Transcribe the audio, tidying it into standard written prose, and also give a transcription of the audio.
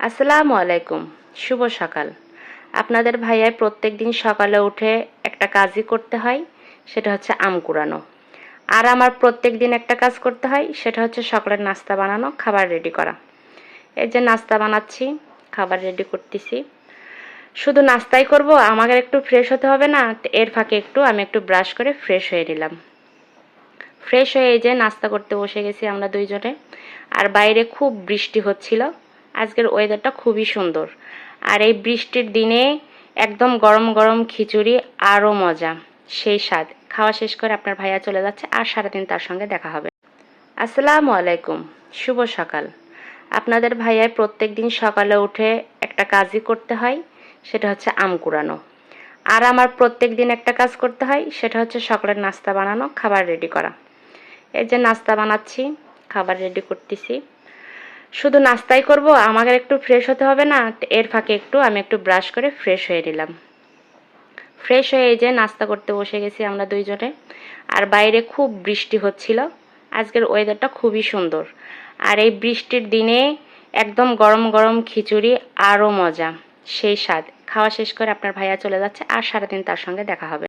আসসালামু আলাইকুম। শুভ সকাল। আপনাদের ভাইয়ার প্রত্যেক দিন সকালে উঠে একটা কাজই করতে হয়, সেটা হচ্ছে আম কুড়ানো। আর আমার প্রত্যেক দিন একটা কাজ করতে হয়, সেটা হচ্ছে সকালের নাস্তা বানানো, খাবার রেডি করা। এই যে নাস্তা বানাচ্ছি, খাবার রেডি করতেছি। শুধু নাস্তাই করব, আমাকে একটু ফ্রেশ হতে হবে না? এর ফাঁকে আমি একটু ব্রাশ করে ফ্রেশ হয়ে নিলাম। ফ্রেশ হয়ে এই যে নাস্তা করতে বসে গেছি আমরা দুইজনে। আর বাইরে খুব বৃষ্টি হচ্ছিল। আজকের ওয়েদারটা খুবই সুন্দর। আর এই বৃষ্টির দিনে একদম গরম গরম খিচুড়ি আরও মজা, সেই স্বাদ। খাওয়া শেষ করে আপনার ভাইয়া চলে যাচ্ছে, আর সারাদিন তার সঙ্গে দেখা হবে। আসসালামু আলাইকুম। শুভ সকাল। আপনাদের ভাইয়ার প্রত্যেক দিন সকালে উঠে একটা কাজই করতে হয়, সেটা হচ্ছে আম কুড়ানো। আর আমার প্রত্যেক দিন একটা কাজ করতে হয়, সেটা হচ্ছে সকালের নাস্তা বানানো, খাবার রেডি করা। এই যে নাস্তা বানাচ্ছি, খাবার রেডি করতেছি। শুধু নাস্তাই করব, আমাকে একটু ফ্রেশ হতে হবে না? এর ফাঁকে আমি একটু ব্রাশ করে ফ্রেশ হয়ে নিলাম। ফ্রেশ হয়ে এই যে নাস্তা করতে বসে গেছি আমরা দুইজনে। আর বাইরে খুব বৃষ্টি হচ্ছিল। আজকের ওয়েদারটা খুবই সুন্দর। আর এই বৃষ্টির দিনে একদম গরম গরম খিচুড়ি আরও মজা, সেই স্বাদ। খাওয়া শেষ করে আপনার ভাইয়া চলে যাচ্ছে, আর সারাদিন তার সঙ্গে দেখা হবে।